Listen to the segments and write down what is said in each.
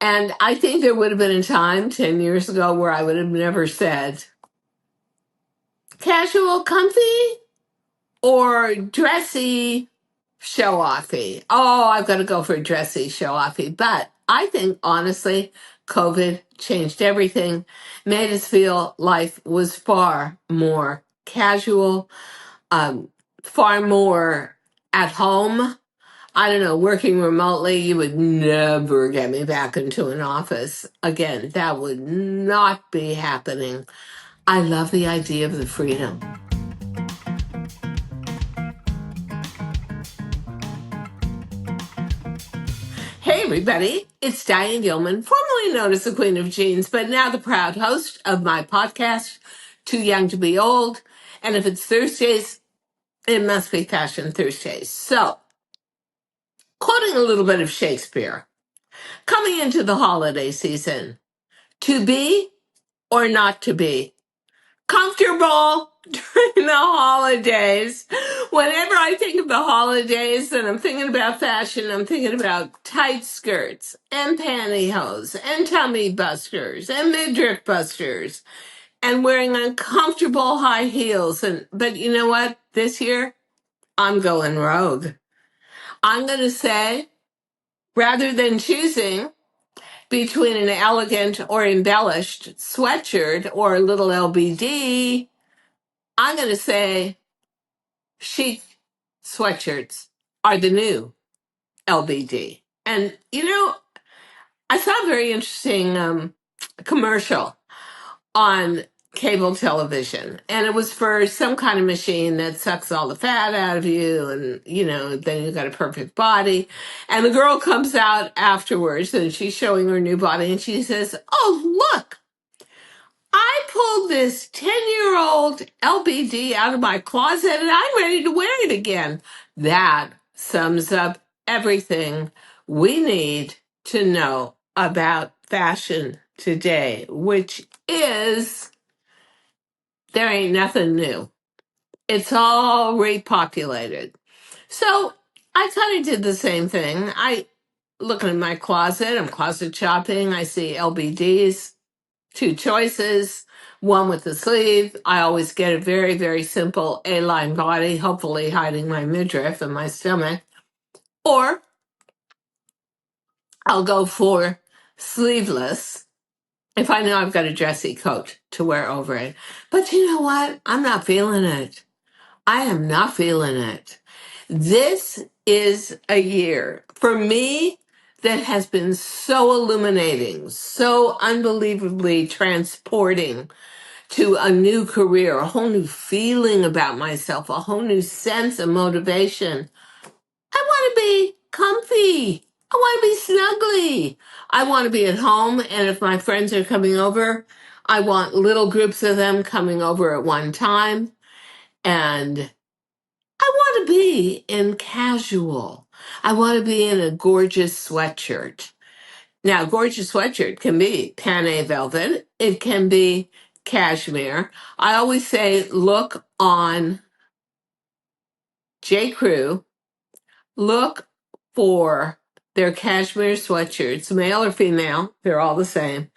And I think there would have been a time 10 years ago where I would have never said casual, comfy, or dressy, show offy. Oh, I've got to go for dressy, show offy. But I think honestly, COVID changed everything, made us feel life was far more casual, um, far more at home. I don't know, working remotely, you would never get me back into an office again. That would not be happening. I love the idea of the freedom. Hey, everybody, it's Diane Gilman, formerly known as the Queen of Jeans, but now the proud host of my podcast, Too Young to Be Old. And if it's Thursdays, it must be Fashion Thursdays. So, quoting a little bit of Shakespeare, coming into the holiday season, to be or not to be comfortable during the holidays. Whenever I think of the holidays and I'm thinking about fashion, I'm thinking about tight skirts and pantyhose and tummy busters and midriff busters and wearing uncomfortable high heels. But you know what? This year, I'm going rogue. I'm going to say, rather than choosing between an elegant or embellished sweatshirt or a little LBD, I'm going to say chic sweatshirts are the new LBD. And, I saw a very interesting commercial on cable television, and it was for some kind of machine that sucks all the fat out of you, and, then you got a perfect body. And the girl comes out afterwards, and she's showing her new body, and she says, "Oh, look, I pulled this 10-year-old LBD out of my closet and I'm ready to wear it again." That sums up everything we need to know about fashion today, which is there ain't nothing new. It's all repopulated. So I kind of did the same thing. I looking in my closet, I'm closet shopping, I see LBDs. Two choices, one with the sleeve. I always get a very, very simple A-line body, hopefully hiding my midriff and my stomach. Or I'll go for sleeveless if I know I've got a dressy coat to wear over it. But you know what? I'm not feeling it. I am not feeling it. This is a year for me that has been so illuminating, so unbelievably transporting to a new career, a whole new feeling about myself, a whole new sense of motivation. I want to be comfy. I want to be snuggly. I want to be at home. And if my friends are coming over, I want little groups of them coming over at one time. And I want to be in casual. I want to be in a gorgeous sweatshirt. Now, gorgeous sweatshirt can be panne velvet. It can be cashmere. I always say, look on J. Crew, look for their cashmere sweatshirts, male or female. They're all the same.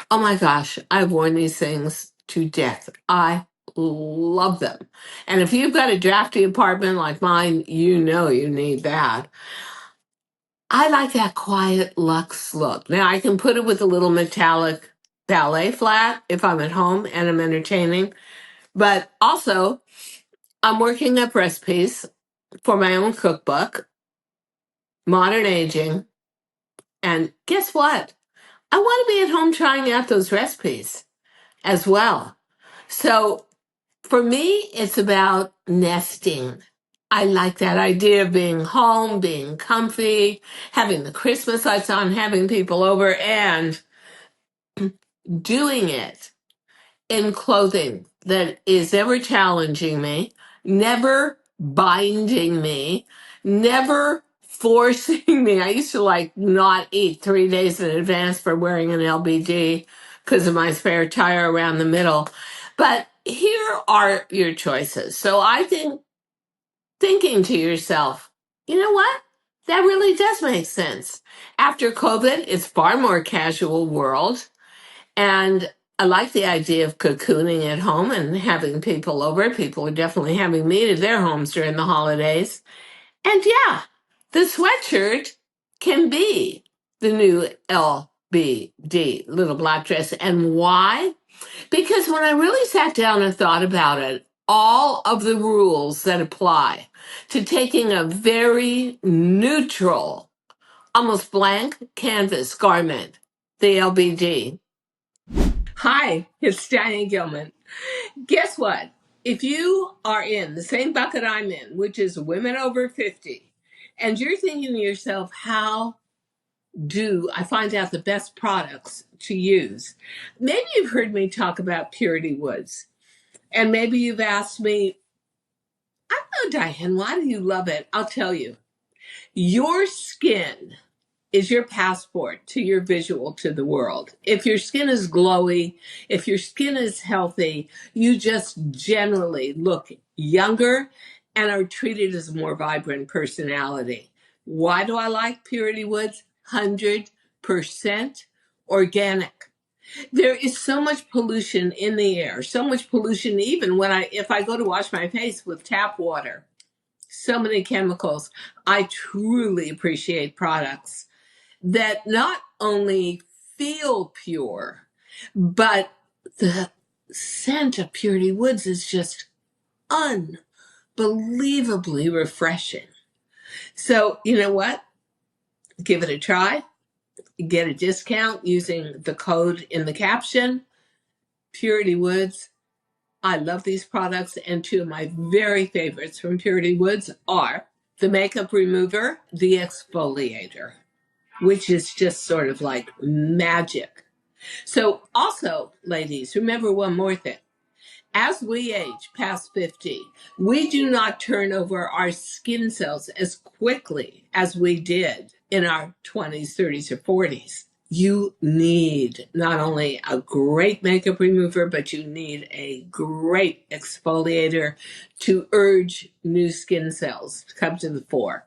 Oh my gosh, I've worn these things to death. I love them. And if you've got a drafty apartment like mine, you know you need that. I like that quiet luxe look. Now I can put it with a little metallic ballet flat if I'm at home and I'm entertaining. But also, I'm working up recipes for my own cookbook, Modern Aging. And guess what? I want to be at home trying out those recipes as well. So for me, it's about nesting. I like that idea of being home, being comfy, having the Christmas lights on, having people over, and doing it in clothing that is ever challenging me, never binding me, never forcing me. I used to like not eat 3 days in advance for wearing an LBD because of my spare tire around the middle. But here are your choices. So I think thinking to yourself, you know what? That really does make sense. After COVID, it's far more casual world. And I like the idea of cocooning at home and having people over. People are definitely having me to their homes during the holidays. And yeah, the sweatshirt can be the new LBD, little black dress. And why? Because when I really sat down and thought about it, all of the rules that apply to taking a very neutral, almost blank canvas garment, the LBD. Hi, it's Diane Gilman. Guess what? If you are in the same bucket I'm in, which is women over 50, and you're thinking to yourself, how do I find out the best products to use? Maybe you've heard me talk about Purity Woods, and maybe you've asked me, I don't know, Diane, why do you love it? I'll tell you. Your skin is your passport to your visual to the world. If your skin is glowy, if your skin is healthy, you just generally look younger and are treated as a more vibrant personality. Why do I like Purity Woods? 100% organic. There is so much pollution in the air, so much pollution even if I go to wash my face with tap water. So many chemicals. I truly appreciate products that not only feel pure, but the scent of Purity Woods is just unbelievably refreshing. So, you know what? Give it a try. Get a discount using the code in the caption. Purity Woods. I love these products, and two of my very favorites from Purity Woods are the makeup remover, the exfoliator, which is just sort of like magic. So, also, ladies, remember one more thing. As we age past 50, we do not turn over our skin cells as quickly as we did in our 20s, 30s, or 40s. You need not only a great makeup remover, but you need a great exfoliator to urge new skin cells to come to the fore.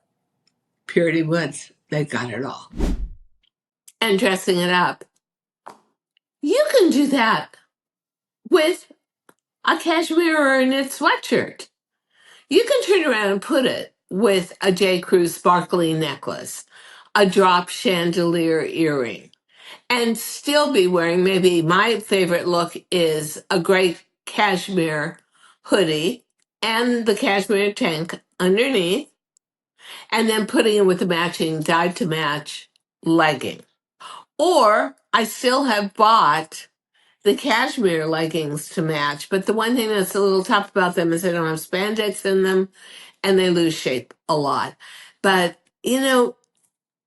Purity Woods, they've got it all. And dressing it up. You can do that with a cashmere or a knit sweatshirt. You can turn around and put it with a J. Crew sparkly necklace, a drop chandelier earring, and still be wearing, maybe my favorite look is a great cashmere hoodie and the cashmere tank underneath, and then putting it with the matching dyed to match legging. Or I still have bought the cashmere leggings to match. But the one thing that's a little tough about them is they don't have spandex in them and they lose shape a lot. But,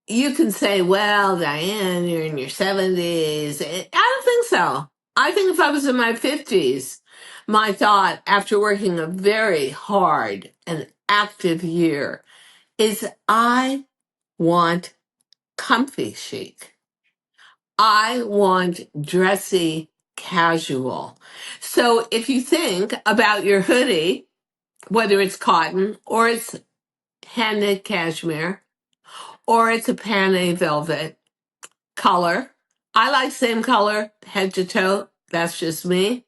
you can say, well, Diane, you're in your 70s. I don't think so. I think if I was in my 50s, my thought after working a very hard and active year is I want comfy chic. I want dressy casual. So if you think about your hoodie, whether it's cotton or it's hand knit cashmere or it's a panne velvet color, I like same color head to toe. That's just me.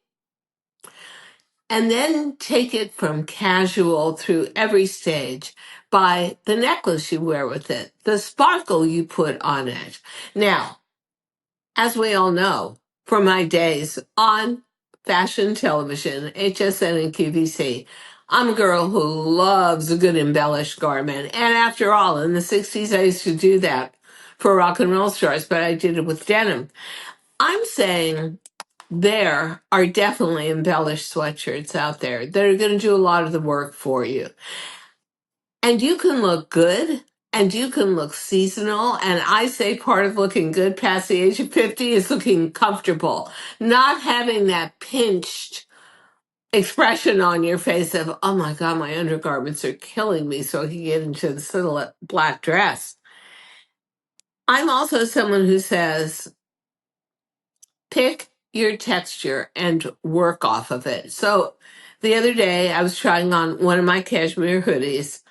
And then take it from casual through every stage by the necklace you wear with it, the sparkle you put on it. Now, as we all know, from my days on fashion television, HSN and QVC, I'm a girl who loves a good embellished garment. And after all, in the 60s, I used to do that for rock and roll stars, but I did it with denim. I'm saying there are definitely embellished sweatshirts out there that are going to do a lot of the work for you. And you can look good and you can look seasonal. And I say part of looking good past the age of 50 is looking comfortable, not having that pinched expression on your face of, oh my God, my undergarments are killing me so I can get into this little black dress. I'm also someone who says, pick your texture and work off of it. So the other day I was trying on one of my cashmere hoodies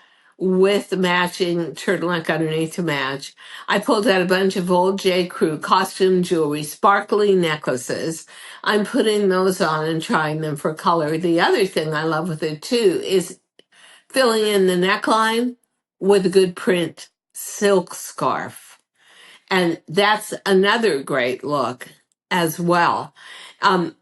with the matching turtleneck underneath to match. I pulled out a bunch of old J. Crew costume jewelry, sparkly necklaces. I'm putting those on and trying them for color. The other thing I love with it too is filling in the neckline with a good print silk scarf. And that's another great look as well. Um,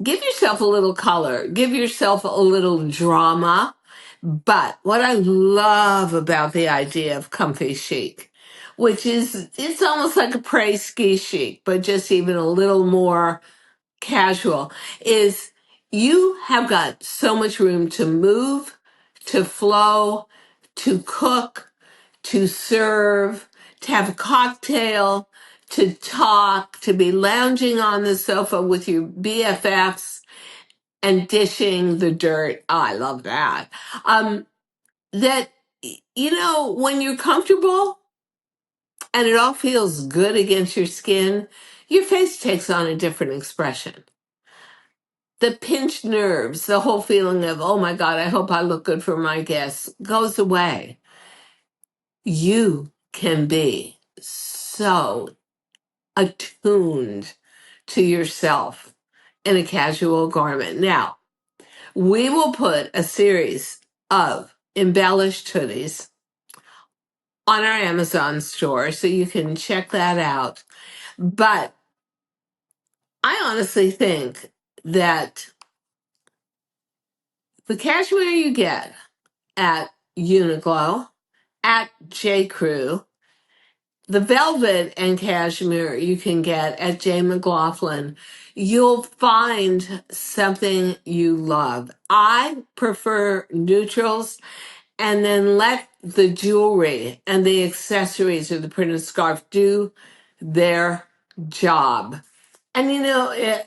give yourself a little color, give yourself a little drama. But what I love about the idea of comfy chic, which is, it's almost like a prey ski chic, but just even a little more casual, is you have got so much room to move, to flow, to cook, to serve, to have a cocktail, to talk, to be lounging on the sofa with your BFFs and dishing the dirt. Oh, I love that. That, when you're comfortable and it all feels good against your skin, your face takes on a different expression. The pinched nerves, the whole feeling of, oh my God, I hope I look good for my guests, goes away. You can be so attuned to yourself in a casual garment. Now, we will put a series of embellished hoodies on our Amazon store, so you can check that out. But I honestly think that the cashmere you get at Uniqlo, at J. Crew, the velvet and cashmere you can get at J. McLaughlin, you'll find something you love. I prefer neutrals, and then let the jewelry and the accessories or the printed scarf do their job. And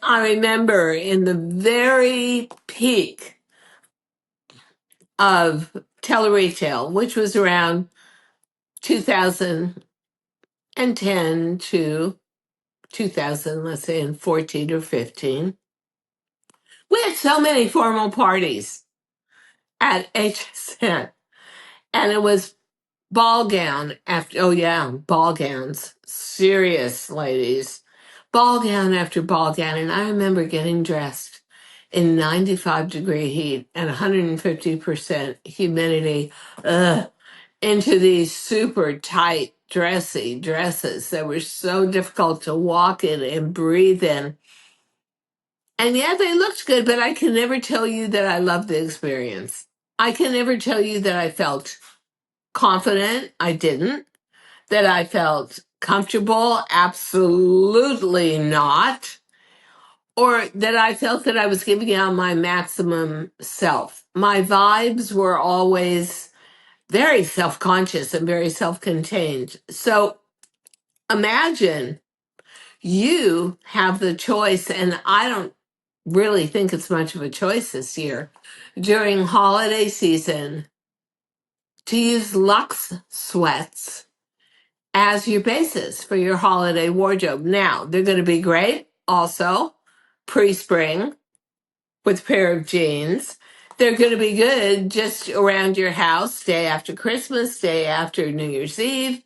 I remember in the very peak of tele-retail, which was around 2010 to 2000, let's say in 14 or 15, we had so many formal parties at HSN. And it was ball gown after, oh yeah, ball gowns, serious ladies, ball gown after ball gown. And I remember getting dressed in 95-degree heat and 150% humidity, into these super tight, dressy dresses that were so difficult to walk in and breathe in. And yeah, they looked good, but I can never tell you that I loved the experience. I can never tell you that I felt confident. I didn't. That I felt comfortable. Absolutely not. Or that I felt that I was giving out my maximum self. My vibes were always very self-conscious and very self-contained. So imagine you have the choice, and I don't really think it's much of a choice this year, during holiday season, to use Luxe sweats as your basis for your holiday wardrobe. Now, they're going to be great also pre-spring with a pair of jeans. They're going to be good just around your house, day after Christmas, day after New Year's Eve,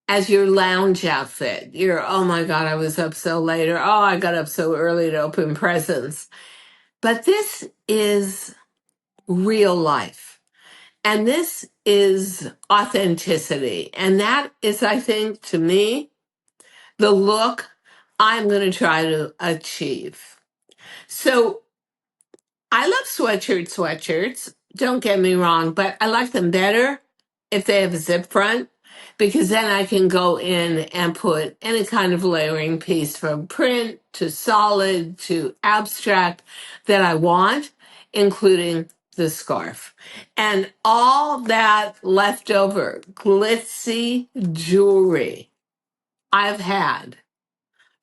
as your lounge outfit. Oh my God, I was up so late, or oh, I got up so early to open presents. But this is real life. And this is authenticity. And that is, I think, to me, the look I'm going to try to achieve. So I love sweatshirts. Don't get me wrong, but I like them better if they have a zip front, because then I can go in and put any kind of layering piece from print to solid to abstract that I want, including the scarf. And all that leftover glitzy jewelry I've had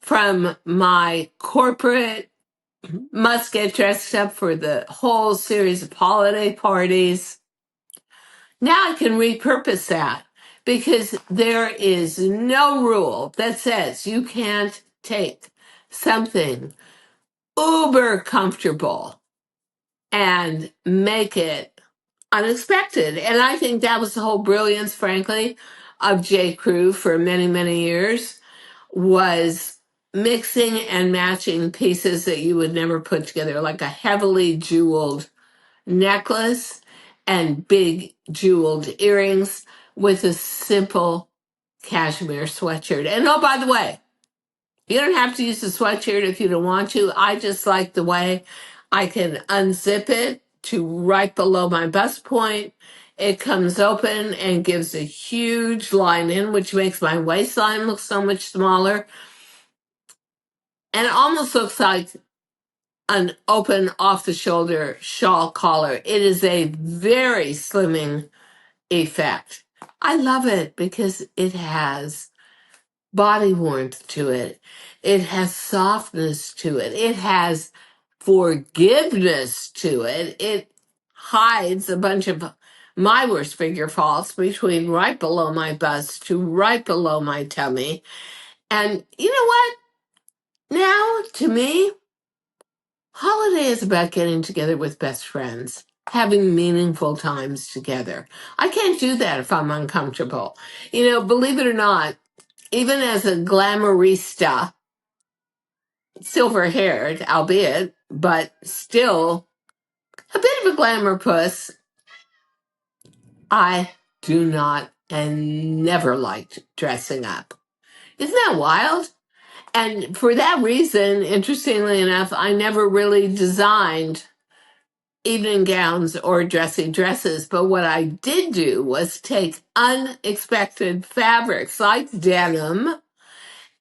from my corporate must get dressed up for the whole series of holiday parties. Now I can repurpose that, because there is no rule that says you can't take something uber comfortable and make it unexpected. And I think that was the whole brilliance, frankly, of J. Crew for many, many years, was mixing and matching pieces that you would never put together, like a heavily jeweled necklace and big jeweled earrings with a simple cashmere sweatshirt. And oh, by the way, you don't have to use the sweatshirt if you don't want to. I just like the way I can unzip it to right below my bust point. It comes open and gives a huge line in, which makes my waistline look so much smaller. And it almost looks like an open off the shoulder shawl collar. It is a very slimming effect. I love it because it has body warmth to it. It has softness to it. It has forgiveness to it. It hides a bunch of my worst figure faults between right below my bust to right below my tummy. And you know what? Now, to me, holiday is about getting together with best friends, having meaningful times together. I can't do that if I'm uncomfortable. Believe it or not, even as a glamourista, silver haired, albeit, but still a bit of a glamour puss, I do not and never liked dressing up. Isn't that wild? And for that reason, interestingly enough, I never really designed evening gowns or dressy dresses. But what I did do was take unexpected fabrics like denim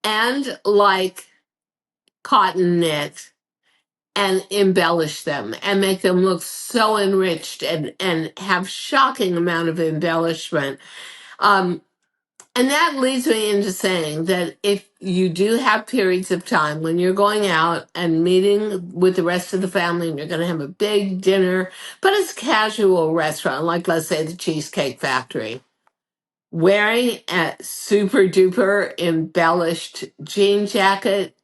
and like cotton knit and embellish them and make them look so enriched and have shocking amount of embellishment. Um, and that leads me into saying that if you do have periods of time when you're going out and meeting with the rest of the family and you're going to have a big dinner, but it's a casual restaurant, like let's say the Cheesecake Factory, wearing a super duper embellished jean jacket,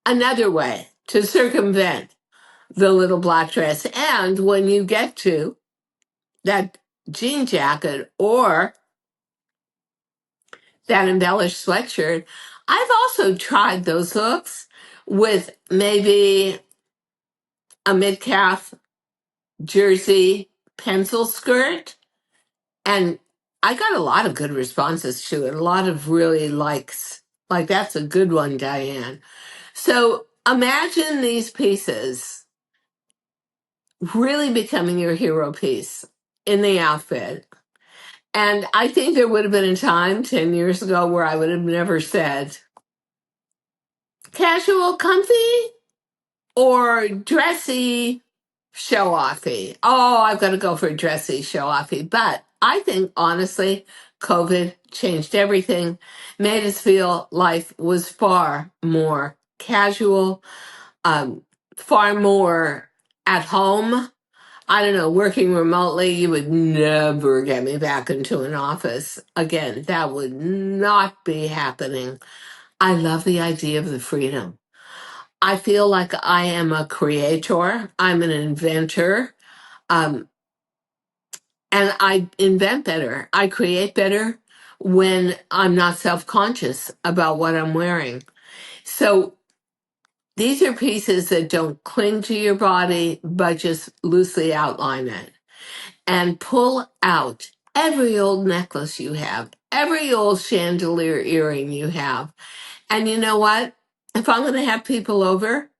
another way to circumvent the little black dress. And when you get to that jean jacket or that embellished sweatshirt, I've also tried those looks with maybe a mid-calf jersey pencil skirt. And I got a lot of good responses to it, a lot of really likes. Like, that's a good one, Diane. So imagine these pieces really becoming your hero piece in the outfit. And I think there would have been a time 10 years ago where I would have never said casual, comfy, or dressy, show offy. Oh, I've got to go for a dressy, show offy. But I think, honestly, COVID changed everything, made us feel life was far more casual, um, far more at home. I don't know, working remotely, you would never get me back into an office. Again, that would not be happening. I love the idea of the freedom. I feel like I am a creator, I'm an inventor, um, and I invent better. I create better when I'm not self conscious about what I'm wearing. So these are pieces that don't cling to your body, but just loosely outline it, and pull out every old necklace you have, every old chandelier earring you have. And you know what? If I'm going to have people over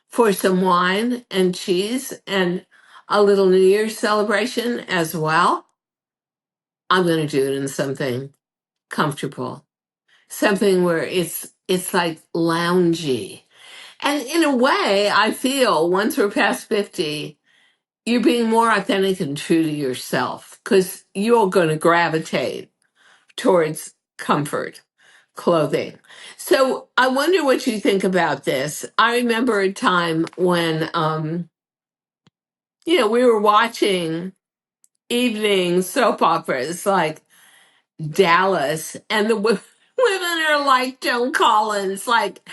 for some wine and cheese and a little New Year's celebration as well, I'm going to do it in something comfortable, something where it's like loungy. And in a way, I feel once we're past 50, you're being more authentic and true to yourself because you're going to gravitate towards comfort clothing. So I wonder what you think about this. I remember a time when, we were watching evening soap operas like Dallas, and the women are like Joan Collins, like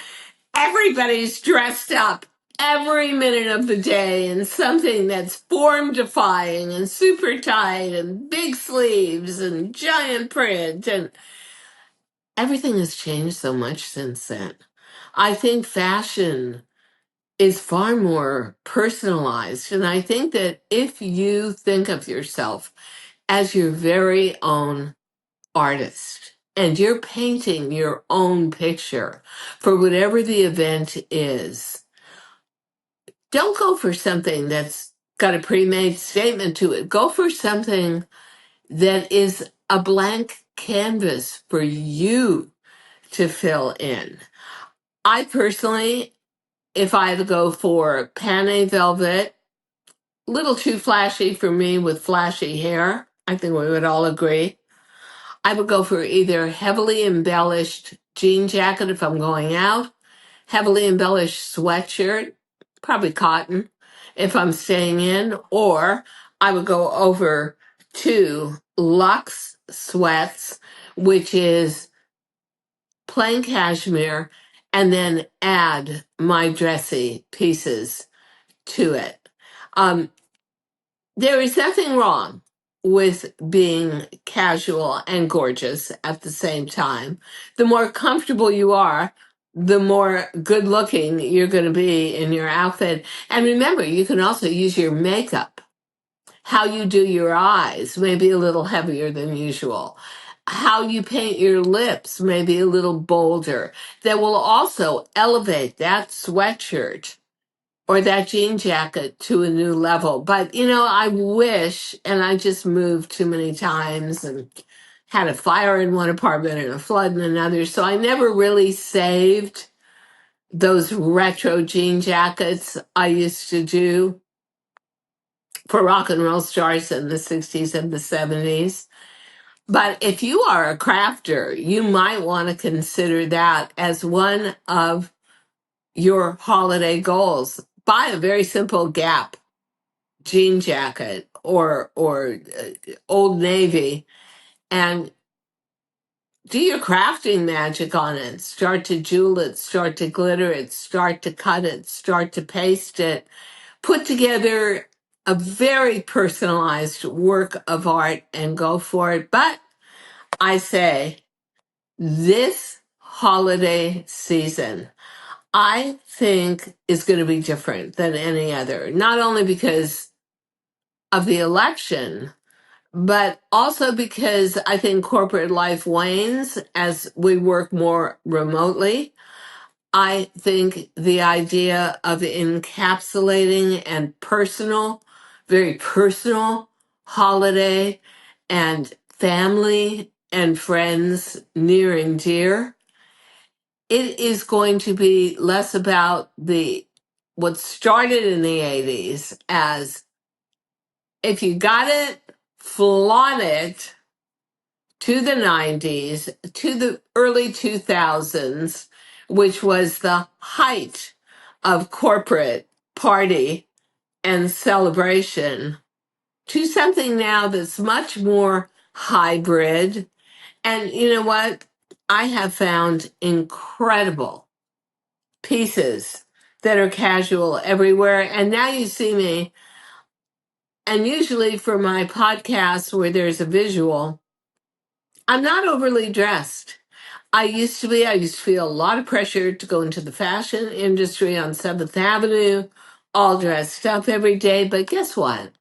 everybody's dressed up. every minute of the day in something that's form defying and super tight and big sleeves and giant print, and everything has changed so much since then. I think fashion is far more personalized, and I think that if you think of yourself as your very own artist and you're painting your own picture for whatever the event is, don't go for something that's got a pre-made statement to it. Go for something that is a blank canvas for you to fill in. I personally, if I had to go for Panne Velvet, little too flashy for me with flashy hair, I think we would all agree. I would go for either heavily embellished jean jacket if I'm going out, heavily embellished sweatshirt, probably cotton if I'm staying in, or I would go over to Luxe sweats, which is plain cashmere, and then add my dressy pieces to it. Um, there is nothing wrong with being casual and gorgeous at the same time. The more comfortable you are, the more good looking you're going to be in your outfit. And remember, you can also use your makeup. How you do your eyes may be a little heavier than usual. How you paint your lips may be a little bolder. That will also elevate that sweatshirt or that jean jacket to a new level. But, I wish, and I just moved too many times and had a fire in one apartment and a flood in another. So I never really saved those retro jean jackets I used to do for rock and roll stars in the 60s and the 70s. But if you are a crafter, you might want to consider that as one of your holiday goals. Buy a very simple Gap jean jacket or Old Navy and do your crafting magic on it. Start to jewel it, start to glitter it, start to cut it, start to paste it. Put together a very personalized work of art and go for it. But I say this holiday season, I think is going to be different than any other, not only because of the election, but also because I think corporate life wanes as we work more remotely. I think the idea of encapsulating and very personal holiday and family and friends near and dear, it is going to be less about what started in the 80s as if you got it, flaunt it, to the 90s, to the early 2000s, which was the height of corporate party and celebration, to something now that's much more hybrid. And you know what? I have found incredible pieces that are casual everywhere. And now you see me, and usually for my podcast where there's a visual, I'm not overly dressed. I used to feel a lot of pressure to go into the fashion industry on 7th Avenue, all dressed up every day. But guess what?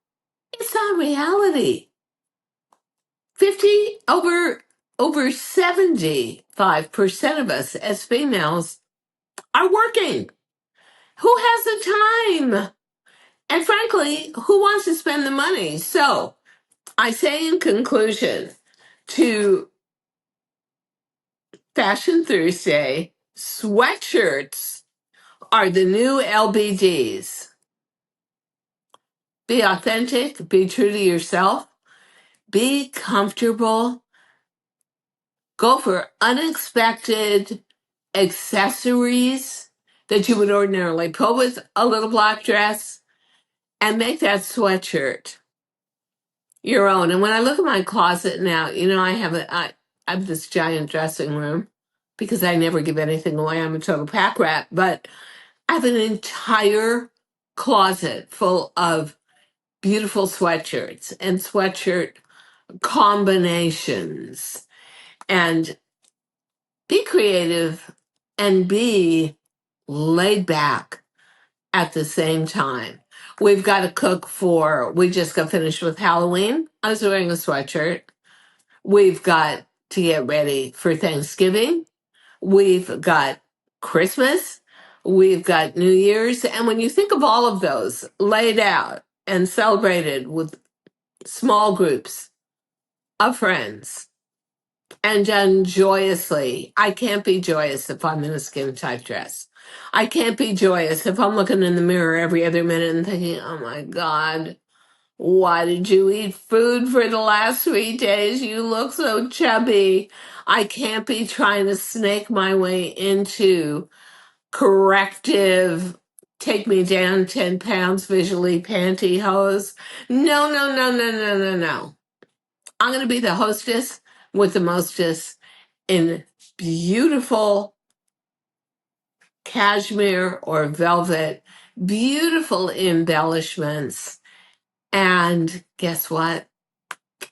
It's not reality. 50 over 75% of us as females are working. Who has the time? And frankly, who wants to spend the money? So I say in conclusion to Fashion Thursday, sweatshirts are the new LBDs. Be authentic, be true to yourself, be comfortable, go for unexpected accessories that you would ordinarily put with a little black dress, and make that sweatshirt your own. And when I look at my closet now, I have this giant dressing room because I never give anything away. I'm a total pack rat, but I have an entire closet full of beautiful sweatshirts and sweatshirt combinations. And be creative and be laid back at the same time. We've got to cook we just got finished with Halloween. I was wearing a sweatshirt. We've got to get ready for Thanksgiving. We've got Christmas. We've got New Year's. And when you think of all of those laid out and celebrated with small groups of friends and done joyously, I can't be joyous if I'm in a skin tight dress. I can't be joyous if I'm looking in the mirror every other minute and thinking, oh my God, why did you eat food for the last 3 days? You look so chubby. I can't be trying to snake my way into corrective, take me down 10 pounds visually pantyhose. No, no, no, no, no, no, no. I'm going to be the hostess with the mostest in beautiful cashmere or velvet, beautiful embellishments. And guess what?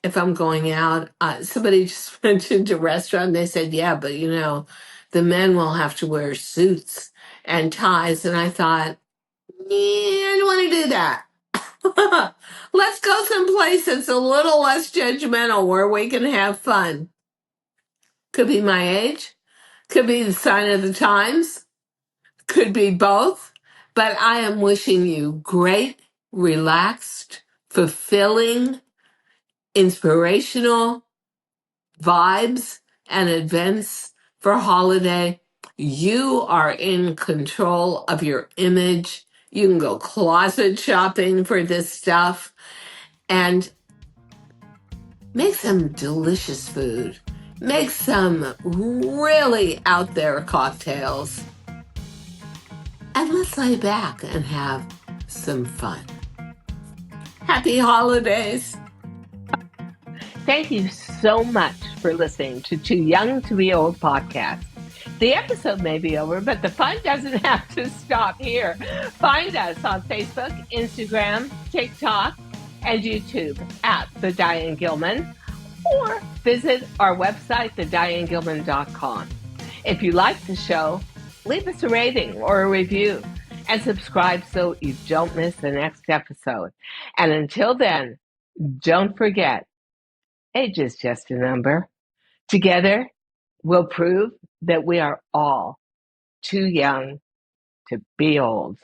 If I'm going out, somebody just mentioned a restaurant. They said, yeah, but the men will have to wear suits and ties. And I thought, yeah, I don't want to do that. Let's go someplace that's a little less judgmental where we can have fun. Could be my age, could be the sign of the times, could be both. But I am wishing you great, relaxed, fulfilling, inspirational vibes and events for holiday. You are in control of your image. You can go closet shopping for this stuff and make some delicious food. Make some really out there cocktails. And let's lay back and have some fun. Happy holidays. Thank you so much for listening to Too Young to Be Old podcast. The episode may be over, but the fun doesn't have to stop here. Find us on Facebook, Instagram, TikTok, and YouTube at The Diane Gilman, or visit our website, thedianegilman.com. If you like the show, leave us a rating or a review and subscribe so you don't miss the next episode. And until then, don't forget, age is just a number. Together, we'll prove that we are all too young to be old.